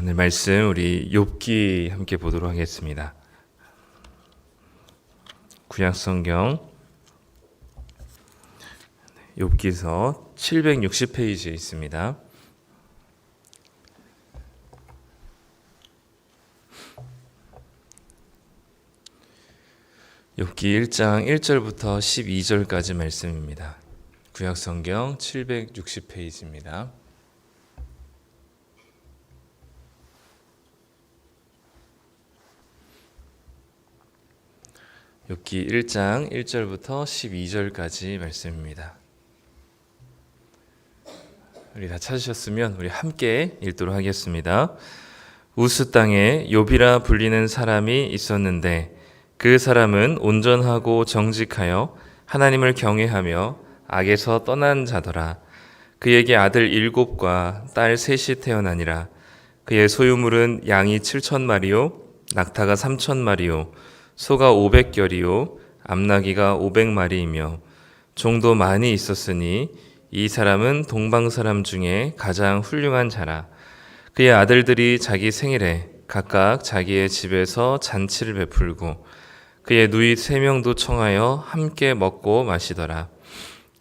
오늘 말씀 우리 욥기 함께 보도록 하겠습니다. 구약성경 욥기서 760페이지에 있습니다. 욥기 1장 1절부터 12절까지 말씀입니다. 구약성경 760페이지입니다. 욥기 1장 1절부터 12절까지 말씀입니다. 우리 다 찾으셨으면 우리 함께 읽도록 하겠습니다. 우스 땅에 욥이라 불리는 사람이 있었는데 그 사람은 온전하고 정직하여 하나님을 경외하며 악에서 떠난 자더라. 그에게 아들 7과 딸 3이 태어나니라. 그의 소유물은 양이 7,000마리요 낙타가 3,000마리요 소가 500결이요 암나귀가 500마리이며 종도 많이 있었으니 이 사람은 동방 사람 중에 가장 훌륭한 자라. 그의 아들들이 자기 생일에 각각 자기의 집에서 잔치를 베풀고 그의 누이 3명도 청하여 함께 먹고 마시더라.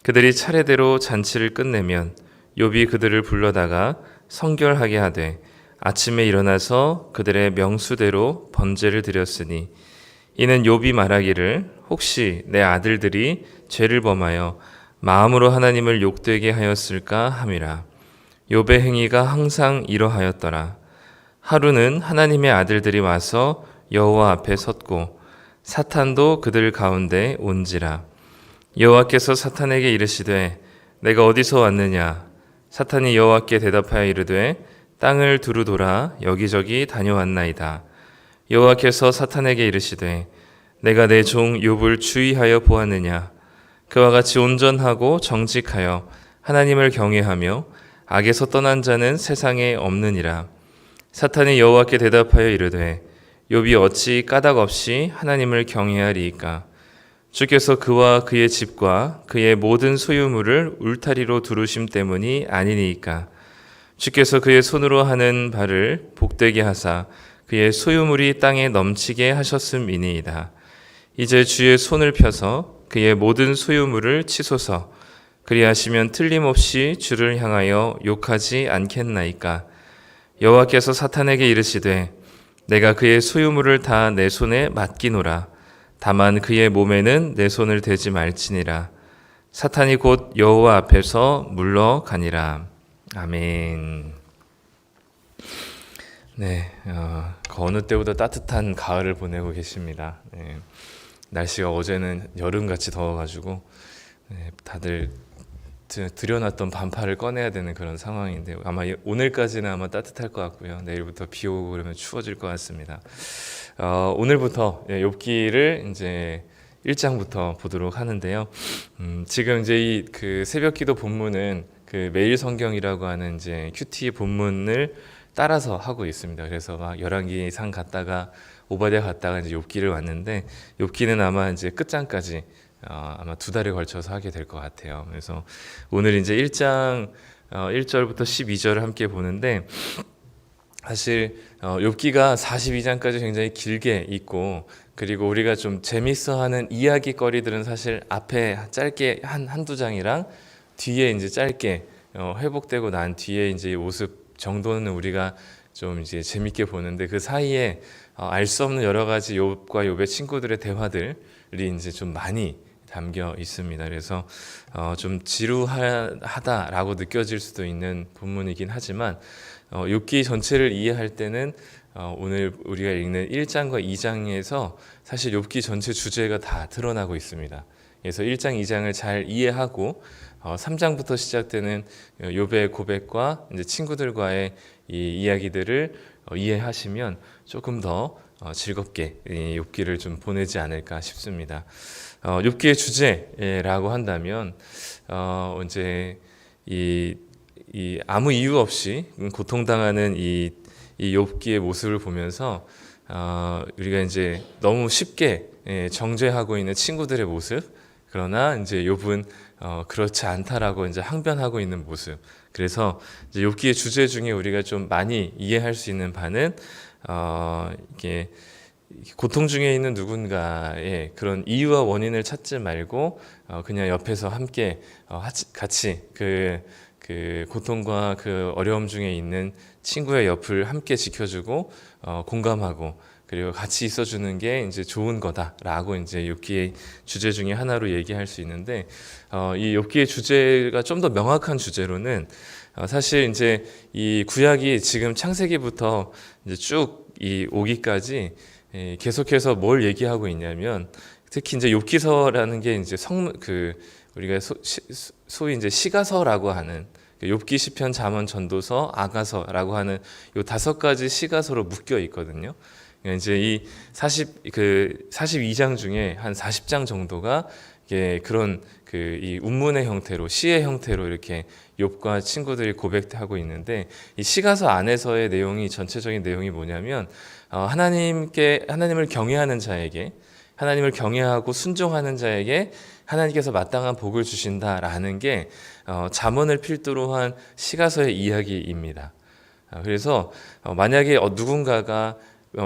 그들이 차례대로 잔치를 끝내면 욥이 그들을 불러다가 성결하게 하되 아침에 일어나서 그들의 명수대로 번제를 드렸으니 이는 욥이 말하기를 혹시 내 아들들이 죄를 범하여 마음으로 하나님을 욕되게 하였을까 함이라. 욥의 행위가 항상 이러하였더라. 하루는 하나님의 아들들이 와서 여호와 앞에 섰고 사탄도 그들 가운데 온지라. 여호와께서 사탄에게 이르시되 내가 어디서 왔느냐. 사탄이 여호와께 대답하여 이르되 땅을 두루 돌아 여기저기 다녀왔나이다. 여호와께서 사탄에게 이르시되 내가 내 종 욥을 주의하여 보았느냐. 그와 같이 온전하고 정직하여 하나님을 경외하며 악에서 떠난 자는 세상에 없느니라. 사탄이 여호와께 대답하여 이르되 욥이 어찌 까닭 없이 하나님을 경외하리이까. 주께서 그와 그의 집과 그의 모든 소유물을 울타리로 두르심 때문이 아니니이까. 주께서 그의 손으로 하는 바를 복되게 하사 그의 소유물이 땅에 넘치게 하셨음이니이다. 이제 주의 손을 펴서 그의 모든 소유물을 치소서. 그리하시면 틀림없이 주를 향하여 욕하지 않겠나이까. 여호와께서 사탄에게 이르시되 내가 그의 소유물을 다 내 손에 맡기노라. 다만 그의 몸에는 내 손을 대지 말지니라. 사탄이 곧 여호와 앞에서 물러가니라. 아멘. 네, 그 어느 때보다 따뜻한 가을을 보내고 계십니다. 네, 날씨가 어제는 여름같이 더워가지고 다들 들여놨던 반팔을 꺼내야 되는 그런 상황인데 아마 오늘까지는 아마 따뜻할 것 같고요. 내일부터 비 오고 그러면 추워질 것 같습니다. 오늘부터 욥기를 이제 1장부터 보도록 하는데요. 지금 이제 이 그 새벽기도 본문은 그 매일 성경이라고 하는 이제 큐티 본문을 따라서 하고 있습니다. 그래서 막 열왕기상 갔다가 오바댜 갔다가 이제 욥기를 왔는데 욥기는 아마 이제 끝장까지 아마 2달에 걸쳐서 하게 될 것 같아요. 그래서 오늘 이제 1장 1절부터 12절을 함께 보는데 사실 욥기가 42장까지 굉장히 길게 있고 그리고 우리가 좀 재밌어하는 이야기거리들은 사실 앞에 짧게 한두 장이랑 뒤에 이제 짧게 회복되고 난 뒤에 이제 모습 정도는 우리가 좀 이제 재밌게 보는데 그 사이에 알 수 없는 여러 가지 욥과 욥의 친구들의 대화들이 이제 좀 많이 담겨 있습니다. 그래서 좀 지루하다라고 느껴질 수도 있는 본문이긴 하지만 욥기 전체를 이해할 때는 오늘 우리가 읽는 1장과 2장에서 사실 욥기 전체 주제가 다 드러나고 있습니다. 그래서 1장, 2장을 잘 이해하고 3장부터 시작되는 욥의 고백과 이제 친구들과의 이 이야기들을 이해하시면 조금 더 즐겁게 이 욥기를 좀 보내지 않을까 싶습니다. 욥기의 주제라고 한다면 이제 이 아무 이유 없이 고통당하는 이 욥기의 모습을 보면서 우리가 이제 너무 쉽게 정죄하고 있는 친구들의 모습, 그러나 이제 욥은 그렇지 않다라고 이제 항변하고 있는 모습, 그래서 이제 욥기의 주제 중에 우리가 좀 많이 이해할 수 있는 바는 이게 고통 중에 있는 누군가의 그런 이유와 원인을 찾지 말고 그냥 옆에서 함께 같이 그 고통과 그 어려움 중에 있는 친구의 옆을 함께 지켜주고 공감하고 그리고 같이 있어주는 게 이제 좋은 거다라고 이제 욥기의 주제 중에 하나로 얘기할 수 있는데 이 욥기의 주제가 좀 더 명확한 주제로는 사실 이제 이 구약이 지금 창세기부터 이제 쭉 이 오기까지 계속해서 뭘 얘기하고 있냐면 특히 이제 욥기서라는 게 이제 우리가 소위 이제 시가서라고 하는 욥기, 시편, 잠언, 전도서, 아가서라고 하는 요 5가지 시가서로 묶여 있거든요. 그러니까 이제 이 42장 중에 한 40장 정도가 이게 그런 이 운문의 형태로 시의 형태로 이렇게 욥과 친구들이 고백하고 있는데 이 시가서 안에서의 내용이 전체적인 내용이 뭐냐면 하나님을 경외하는 자에게 하나님을 경외하고 순종하는 자에게 하나님께서 마땅한 복을 주신다라는 게 잠언을 필두로 한 시가서의 이야기입니다. 그래서 만약에 누군가가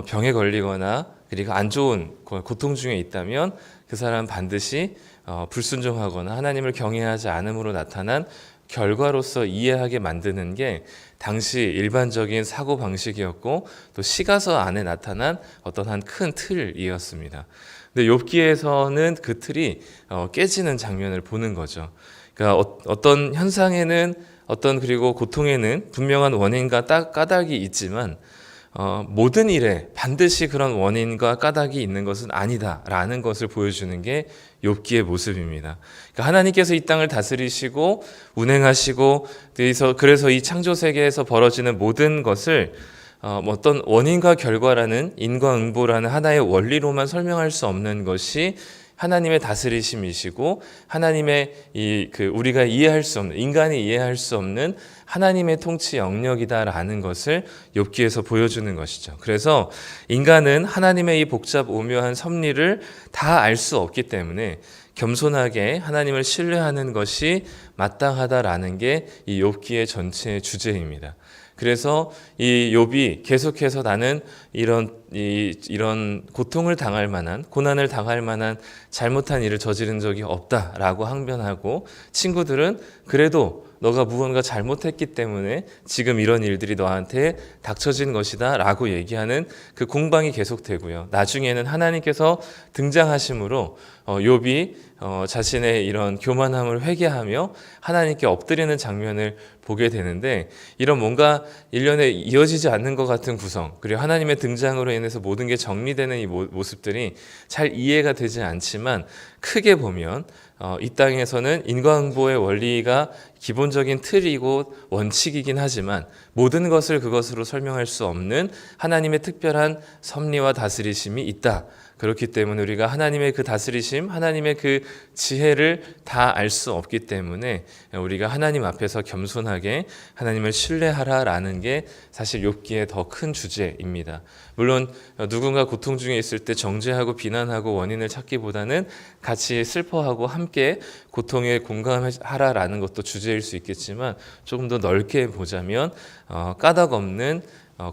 병에 걸리거나 그리고 안 좋은 고통 중에 있다면 그 사람은 반드시 불순종하거나 하나님을 경외하지 않음으로 나타난 결과로서 이해하게 만드는 게 당시 일반적인 사고 방식이었고 또 시가서 안에 나타난 어떤 한 큰 틀이었습니다. 근데 욥기에서는 그 틀이 깨지는 장면을 보는 거죠. 그러니까 어떤 현상에는 그리고 고통에는 분명한 원인과 까닭이 있지만 모든 일에 반드시 그런 원인과 까닭이 있는 것은 아니다라는 것을 보여주는 게 욥기의 모습입니다. 그러니까 하나님께서 이 땅을 다스리시고 운행하시고 그래서 이 창조 세계에서 벌어지는 모든 것을 어떤 원인과 결과라는 인과응보라는 하나의 원리로만 설명할 수 없는 것이 하나님의 다스리심이시고 하나님의 우리가 이해할 수 없는 인간이 이해할 수 없는 하나님의 통치 영역이다라는 것을 욥기에서 보여주는 것이죠. 그래서 인간은 하나님의 이 복잡 오묘한 섭리를 다 알 수 없기 때문에 겸손하게 하나님을 신뢰하는 것이 마땅하다라는 게 이 욥기의 전체 주제입니다. 그래서 이 욥이 계속해서 나는 이런 고통을 당할 만한 고난을 당할 만한 잘못한 일을 저지른 적이 없다라고 항변하고 친구들은 그래도 너가 무언가 잘못했기 때문에 지금 이런 일들이 너한테 닥쳐진 것이다 라고 얘기하는 그 공방이 계속되고요. 나중에는 하나님께서 등장하심으로 욥이 자신의 이런 교만함을 회개하며 하나님께 엎드리는 장면을 보게 되는데 이런 뭔가 일련에 이어지지 않는 것 같은 구성 그리고 하나님의 등장으로 인해서 모든 게 정리되는 이 모습들이 잘 이해가 되지 않지만 크게 보면 이 땅에서는 인과응보의 원리가 기본적인 틀이고 원칙이긴 하지만 모든 것을 그것으로 설명할 수 없는 하나님의 특별한 섭리와 다스리심이 있다. 그렇기 때문에 우리가 하나님의 그 다스리심, 하나님의 그 지혜를 다 알 수 없기 때문에 우리가 하나님 앞에서 겸손하게 하나님을 신뢰하라라는 게 사실 욥기의 더 큰 주제입니다. 물론 누군가 고통 중에 있을 때 정죄하고 비난하고 원인을 찾기보다는 같이 슬퍼하고 함께 고통에 공감하라라는 것도 주제일 수 있겠지만 조금 더 넓게 보자면 까닭 없는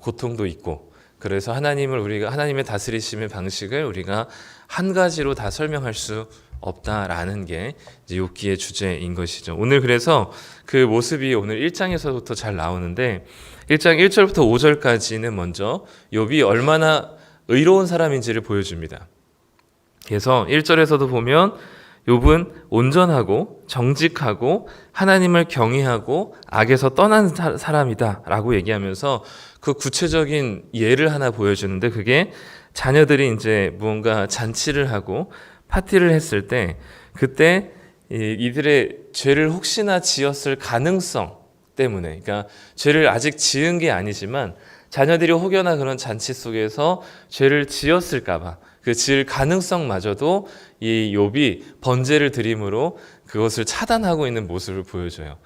고통도 있고 그래서 하나님의 다스리심의 방식을 우리가 한 가지로 다 설명할 수 없다라는 게 이제 욥기의 주제인 것이죠. 오늘 그래서 그 모습이 오늘 1장에서부터 잘 나오는데 1장 1절부터 5절까지는 먼저 욥이 얼마나 의로운 사람인지를 보여줍니다. 그래서 1절에서도 보면 욥은 온전하고 정직하고 하나님을 경외하고 악에서 떠난 사람이다라고 얘기하면서 그 구체적인 예를 하나 보여주는데 그게 자녀들이 이제 무언가 잔치를 하고 파티를 했을 때 그때 이들의 죄를 혹시나 지었을 가능성 때문에 그러니까 죄를 아직 지은 게 아니지만 자녀들이 혹여나 그런 잔치 속에서 죄를 지었을까 봐 그 지을 가능성마저도 이 욥이 번제를 드림으로 그것을 차단하고 있는 모습을 보여줘요.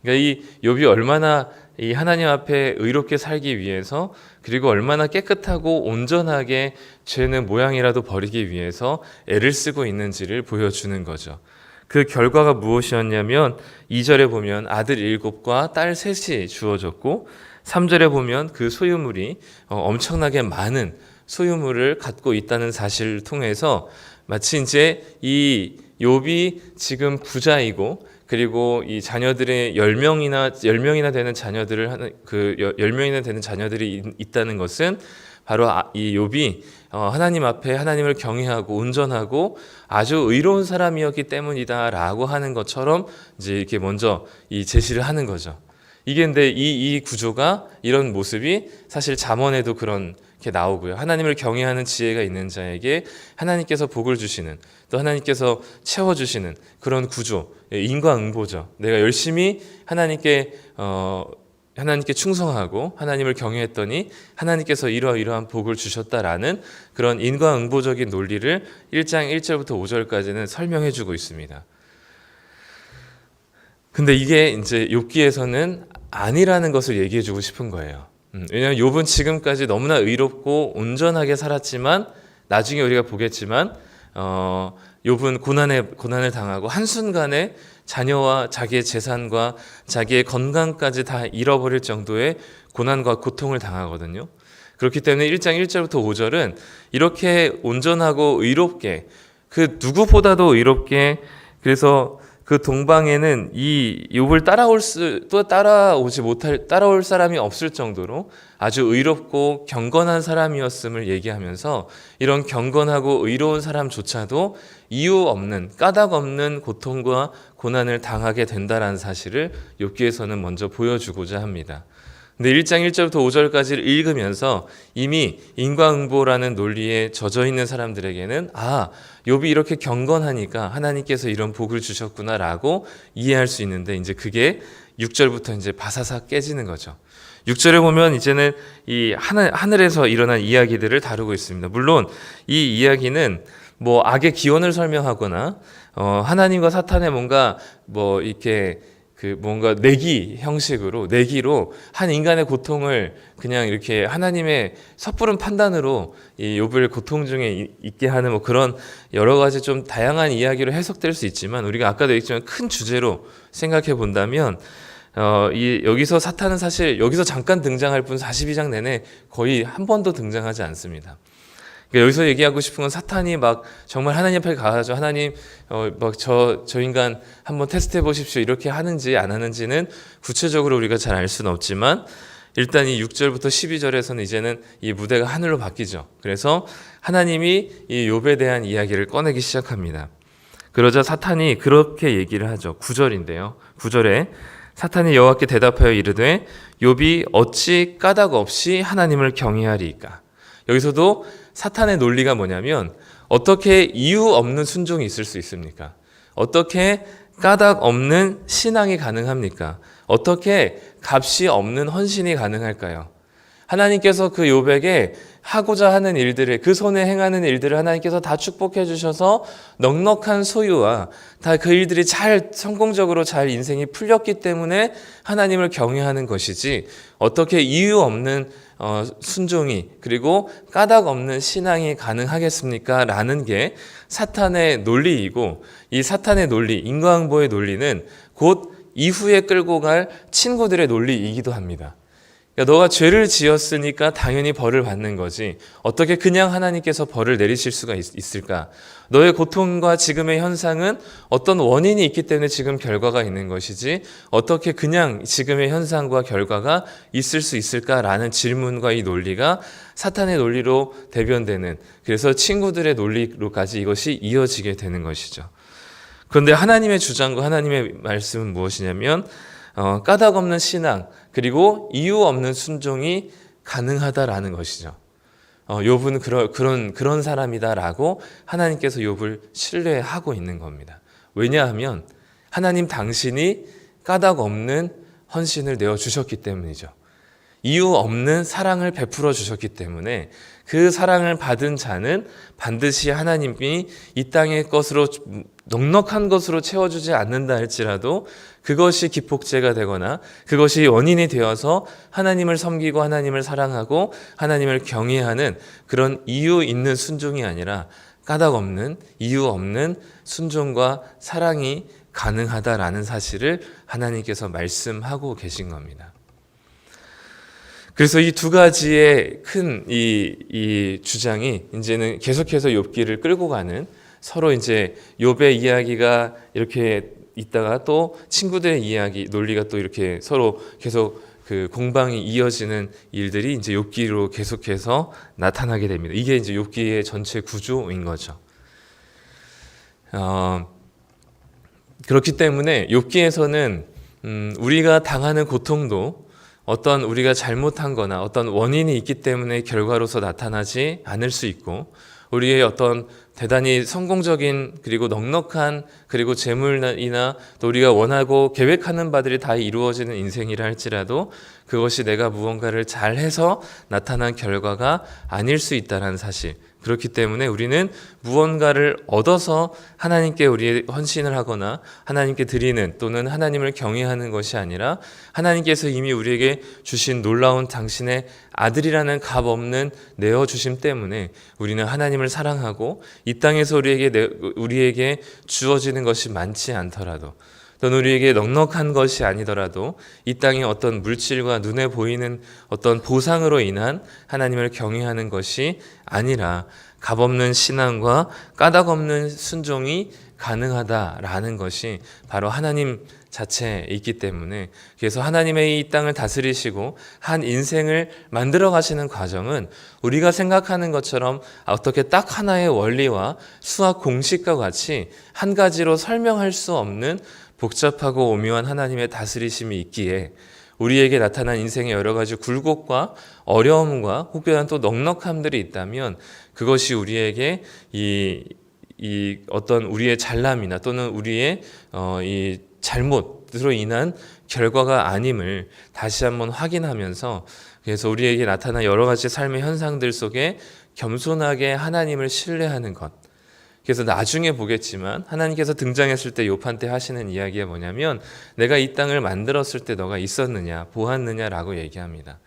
그러니까 이 욥이 얼마나 이 하나님 앞에 의롭게 살기 위해서 그리고 얼마나 깨끗하고 온전하게 죄는 모양이라도 버리기 위해서 애를 쓰고 있는지를 보여주는 거죠. 그 결과가 무엇이었냐면 2절에 보면 아들 7과 딸 3이 주어졌고 3절에 보면 그 소유물이 엄청나게 많은 소유물을 갖고 있다는 사실을 통해서 마치 이제 이 욥이 지금 부자이고 그리고 이 자녀들의 10명이나 되는 자녀들을 하는 그 10명이나 되는 자녀들이 있다는 것은 바로 이 욥이 하나님 앞에 하나님을 경외하고 온전하고 아주 의로운 사람이었기 때문이다라고 하는 것처럼 이제 이렇게 먼저 이 제시를 하는 거죠. 이게 근데 이 구조가 이런 모습이 사실 잠언에도 그렇게 나오고요. 하나님을 경외하는 지혜가 있는 자에게 하나님께서 복을 주시는 또 하나님께서 채워주시는 그런 구조, 인과응보죠. 내가 열심히 하나님께 충성하고 하나님을 경외했더니 하나님께서 이러한 복을 주셨다라는 그런 인과응보적인 논리를 1장 1절부터 5절까지는 설명해 주고 있습니다. 근데 이게 이제 욥기에서는 아니라는 것을 얘기해 주고 싶은 거예요. 왜냐하면 욥은 지금까지 너무나 의롭고 온전하게 살았지만 나중에 우리가 보겠지만 욥은 고난을 당하고 한순간에 자녀와 자기의 재산과 자기의 건강까지 다 잃어버릴 정도의 고난과 고통을 당하거든요. 그렇기 때문에 1장 1절부터 5절은 이렇게 온전하고 의롭게 그 누구보다도 의롭게 그래서 그 동방에는 이 욥을 따라올 사람이 없을 정도로 아주 의롭고 경건한 사람이었음을 얘기하면서 이런 경건하고 의로운 사람조차도 이유 없는 까닭 없는 고통과 고난을 당하게 된다라는 사실을 욥기에서는 먼저 보여주고자 합니다. 근데 1장 1절부터 5절까지를 읽으면서 이미 인과응보라는 논리에 젖어 있는 사람들에게는 욥이 이렇게 경건하니까 하나님께서 이런 복을 주셨구나라고 이해할 수 있는데 이제 그게 6절부터 이제 바사삭 깨지는 거죠. 6절에 보면 이제는 이 하늘에서 일어난 이야기들을 다루고 있습니다. 물론 이 이야기는 뭐 악의 기원을 설명하거나 하나님과 사탄의 뭔가 뭐 이렇게 뭔가 내기로 한 인간의 고통을 그냥 이렇게 하나님의 섣부른 판단으로 이 욥을 고통 중에 있게 하는 뭐 그런 여러 가지 좀 다양한 이야기로 해석될 수 있지만 우리가 아까도 얘기했지만 큰 주제로 생각해 본다면 여기서 사탄은 사실 여기서 잠깐 등장할 뿐 42장 내내 거의 한 번도 등장하지 않습니다. 그러니까 여기서 얘기하고 싶은 건 사탄이 막 정말 하나님 앞에 가서 하나님 저 인간 한번 테스트해 보십시오 이렇게 하는지 안 하는지는 구체적으로 우리가 잘 알 수는 없지만 일단 이 6절부터 12절에서는 이제는 이 무대가 하늘로 바뀌죠. 그래서 하나님이 이 욥에 대한 이야기를 꺼내기 시작합니다. 그러자 사탄이 그렇게 얘기를 하죠. 9절인데요. 9절에 사탄이 여호와께 대답하여 이르되 욥이 어찌 까닭 없이 하나님을 경외하리이까. 여기서도 사탄의 논리가 뭐냐면 어떻게 이유 없는 순종이 있을 수 있습니까? 어떻게 까닭 없는 신앙이 가능합니까? 어떻게 값이 없는 헌신이 가능할까요? 하나님께서 그 욥에게 하고자 하는 일들을 그 손에 행하는 일들을 하나님께서 다 축복해 주셔서 넉넉한 소유와 다 그 일들이 잘 성공적으로 잘 인생이 풀렸기 때문에 하나님을 경외하는 것이지 어떻게 이유 없는 순종이 그리고 까닭 없는 신앙이 가능하겠습니까? 라는 게 사탄의 논리이고 이 사탄의 논리, 인과응보의 논리는 곧 이후에 끌고 갈 친구들의 논리이기도 합니다. 그러니까 너가 죄를 지었으니까 당연히 벌을 받는 거지 어떻게 그냥 하나님께서 벌을 내리실 수가 있을까? 너의 고통과 지금의 현상은 어떤 원인이 있기 때문에 지금 결과가 있는 것이지 어떻게 그냥 지금의 현상과 결과가 있을 수 있을까라는 질문과 이 논리가 사탄의 논리로 대변되는 그래서 친구들의 논리로까지 이것이 이어지게 되는 것이죠. 그런데 하나님의 주장과 하나님의 말씀은 무엇이냐면 까닭 없는 신앙 그리고 이유 없는 순종이 가능하다라는 것이죠. 욥은 그런 사람이다라고 하나님께서 욥을 신뢰하고 있는 겁니다. 왜냐하면 하나님 당신이 까닭 없는 헌신을 내어 주셨기 때문이죠. 이유 없는 사랑을 베풀어 주셨기 때문에 그 사랑을 받은 자는 반드시 하나님이 이 땅의 것으로 넉넉한 것으로 채워주지 않는다 할지라도 그것이 기폭제가 되거나 그것이 원인이 되어서 하나님을 섬기고 하나님을 사랑하고 하나님을 경외하는 그런 이유 있는 순종이 아니라 까닭 없는, 이유 없는 순종과 사랑이 가능하다라는 사실을 하나님께서 말씀하고 계신 겁니다. 그래서 이 두 가지의 큰 이 주장이 이제는 계속해서 욥기를 끌고 가는, 서로 이제 욥의 이야기가 이렇게 있다가 또 친구들의 이야기, 논리가 또 이렇게 서로 계속 그 공방이 이어지는 일들이 이제 욥기로 계속해서 나타나게 됩니다. 이게 이제 욥기의 전체 구조인 거죠. 그렇기 때문에 욥기에서는 우리가 당하는 고통도 어떤 우리가 잘못한 거나 어떤 원인이 있기 때문에 결과로서 나타나지 않을 수 있고, 우리의 어떤 대단히 성공적인 그리고 넉넉한 그리고 재물이나 또 우리가 원하고 계획하는 바들이 다 이루어지는 인생이라 할지라도 그것이 내가 무언가를 잘해서 나타난 결과가 아닐 수 있다는 사실. 그렇기 때문에 우리는 무언가를 얻어서 하나님께 우리의 헌신을 하거나 하나님께 드리는 또는 하나님을 경외하는 것이 아니라 하나님께서 이미 우리에게 주신 놀라운 당신의 아들이라는 값 없는 내어주심 때문에 우리는 하나님을 사랑하고 이 땅에서 우리에게 주어지는 것이 많지 않더라도 또는 우리에게 넉넉한 것이 아니더라도 이 땅의 어떤 물질과 눈에 보이는 어떤 보상으로 인한 하나님을 경외하는 것이 아니라 값없는 신앙과 까닭 없는 순종이 가능하다라는 것이 바로 하나님 자체에 있기 때문에, 그래서 하나님의 이 땅을 다스리시고 한 인생을 만들어 가시는 과정은 우리가 생각하는 것처럼 어떻게 딱 하나의 원리와 수학 공식과 같이 한 가지로 설명할 수 없는 복잡하고 오묘한 하나님의 다스리심이 있기에 우리에게 나타난 인생의 여러 가지 굴곡과 어려움과 혹은 또 넉넉함들이 있다면 그것이 우리에게 이 어떤 우리의 잘남이나 또는 우리의 이 잘못으로 인한 결과가 아님을 다시 한번 확인하면서, 그래서 우리에게 나타난 여러 가지 삶의 현상들 속에 겸손하게 하나님을 신뢰하는 것. 그래서 나중에 보겠지만 하나님께서 등장했을 때 욥한테 하시는 이야기가 뭐냐면, 내가 이 땅을 만들었을 때 너가 있었느냐 보았느냐라고 얘기합니다.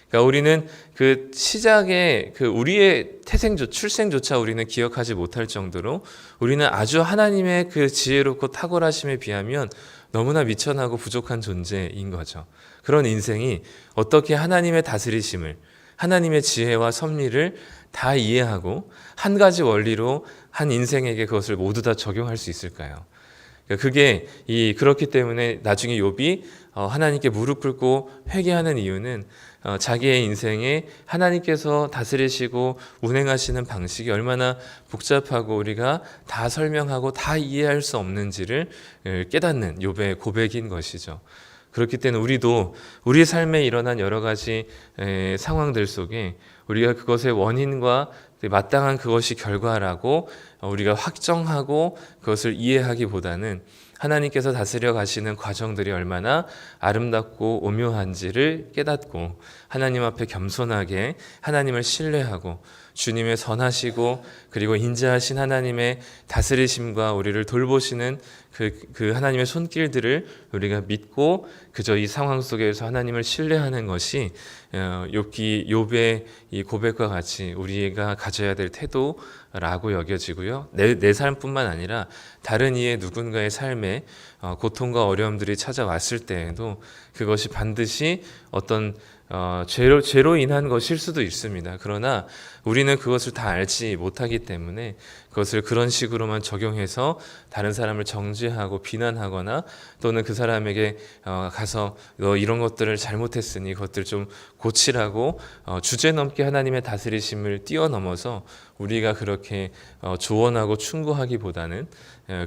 그러니까 우리는 그 시작에 그 우리의 출생조차 우리는 기억하지 못할 정도로 우리는 아주 하나님의 그 지혜롭고 탁월하심에 비하면 너무나 미천하고 부족한 존재인 거죠. 그런 인생이 어떻게 하나님의 다스리심을, 하나님의 지혜와 섭리를 다 이해하고 한 가지 원리로 한 인생에게 그것을 모두 다 적용할 수 있을까요? 그게 그렇기 때문에 나중에 욥이 하나님께 무릎 꿇고 회개하는 이유는 자기의 인생에 하나님께서 다스리시고 운행하시는 방식이 얼마나 복잡하고 우리가 다 설명하고 다 이해할 수 없는지를 깨닫는 욥의 고백인 것이죠. 그렇기 때문에 우리도 우리 삶에 일어난 여러 가지 상황들 속에 우리가 그것의 원인과 마땅한 그것이 결과라고 우리가 확정하고 그것을 이해하기보다는 하나님께서 다스려 가시는 과정들이 얼마나 아름답고 오묘한지를 깨닫고 하나님 앞에 겸손하게 하나님을 신뢰하고 주님의 선하시고 그리고 인자하신 하나님의 다스리심과 우리를 돌보시는 그 하나님의 손길들을 우리가 믿고 그저 이 상황 속에서 하나님을 신뢰하는 것이 욥의 이 고백과 같이 우리가 가져야 될 태도라고 여겨지고요. 내 삶뿐만 아니라 다른 이의 누군가의 삶에 고통과 어려움들이 찾아왔을 때에도 그것이 반드시 어떤 죄로 인한 것일 수도 있습니다. 그러나 우리는 그것을 다 알지 못하기 때문에 그것을 그런 식으로만 적용해서 다른 사람을 정죄하고 비난하거나 또는 그 사람에게 가서 너 이런 것들을 잘못했으니 그것들 좀 고치라고 주제넘게 하나님의 다스리심을 뛰어넘어서 우리가 그렇게 조언하고 충고하기보다는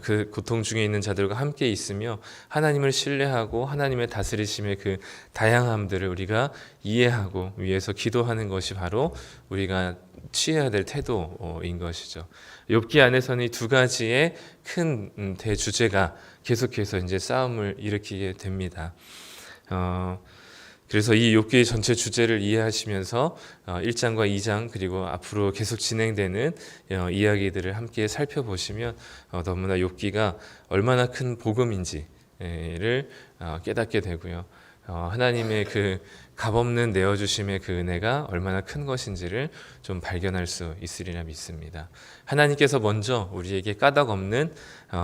그 고통 중에 있는 자들과 함께 있으며 하나님을 신뢰하고 하나님의 다스리심의 그 다양함들을 우리가 이해하고 위해서 기도하는 것이 바로 우리가 취해야 될 태도인 것이죠. 욥기 안에서는 이 두 가지의 큰 대주제가 계속해서 이제 싸움을 일으키게 됩니다. 그래서 이 욥기의 전체 주제를 이해하시면서 1장과 2장 그리고 앞으로 계속 진행되는 이야기들을 함께 살펴보시면 너무나 욥기가 얼마나 큰 복음인지를 깨닫게 되고요. 하나님의 그 값없는 내어주심의 그 은혜가 얼마나 큰 것인지를 좀 발견할 수 있으리라 믿습니다. 하나님께서 먼저 우리에게 까닭없는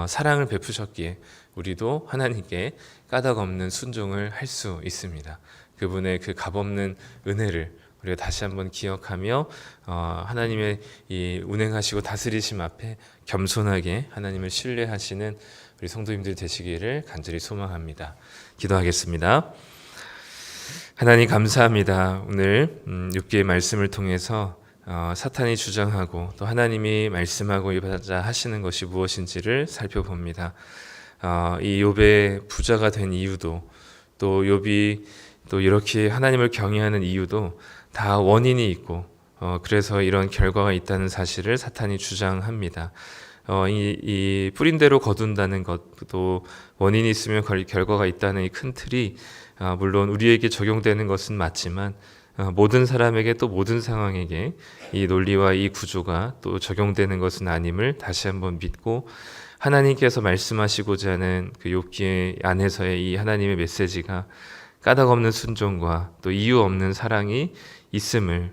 사랑을 베푸셨기에 우리도 하나님께 까닭없는 순종을 할 수 있습니다. 그분의 그 값없는 은혜를 우리가 다시 한번 기억하며 하나님의 이 운행하시고 다스리심 앞에 겸손하게 하나님을 신뢰하시는 우리 성도님들 되시기를 간절히 소망합니다. 기도하겠습니다. 하나님 감사합니다. 오늘 6개의 말씀을 통해서 사탄이 주장하고 또 하나님이 말씀하고 이바자 하시는 것이 무엇인지를 살펴봅니다. 이 욥의 부자가 된 이유도 또 욥이 또 이렇게 하나님을 경외하는 이유도 다 원인이 있고 그래서 이런 결과가 있다는 사실을 사탄이 주장합니다. 이 뿌린 대로 거둔다는 것도 원인이 있으면 결과가 있다는 이 큰 틀이 물론 우리에게 적용되는 것은 맞지만 모든 사람에게 또 모든 상황에게 이 논리와 이 구조가 또 적용되는 것은 아님을 다시 한번 믿고 하나님께서 말씀하시고자 하는 그 욥기 안에서의 이 하나님의 메시지가 까닭없는 순종과 또 이유 없는 사랑이 있음을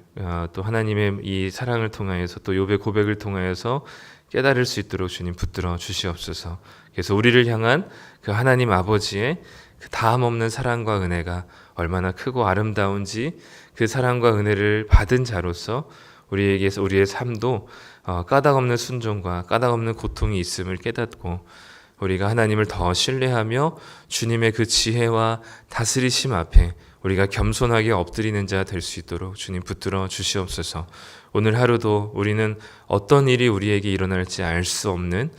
또 하나님의 이 사랑을 통하여서 또 욥의 고백을 통하여서 깨달을 수 있도록 주님 붙들어 주시옵소서. 그래서 우리를 향한 그 하나님 아버지의 그 다함 없는 사랑과 은혜가 얼마나 크고 아름다운지 그 사랑과 은혜를 받은 자로서 우리에게서 우리의 삶도 까닭없는 순종과 까닭없는 고통이 있음을 깨닫고 우리가 하나님을 더 신뢰하며 주님의 그 지혜와 다스리심 앞에 우리가 겸손하게 엎드리는 자 될 수 있도록 주님 붙들어 주시옵소서. 오늘 하루도 우리는 어떤 일이 우리에게 일어날지 알 수 없는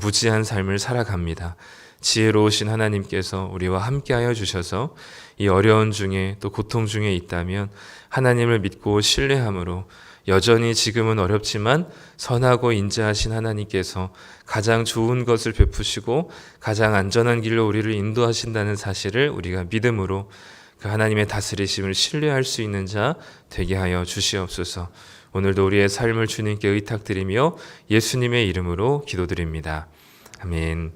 무지한 삶을 살아갑니다. 지혜로우신 하나님께서 우리와 함께하여 주셔서 이 어려운 중에 또 고통 중에 있다면 하나님을 믿고 신뢰함으로 여전히 지금은 어렵지만 선하고 인자하신 하나님께서 가장 좋은 것을 베푸시고 가장 안전한 길로 우리를 인도하신다는 사실을 우리가 믿음으로 그 하나님의 다스리심을 신뢰할 수 있는 자 되게 하여 주시옵소서. 오늘도 우리의 삶을 주님께 의탁드리며 예수님의 이름으로 기도드립니다. 아멘.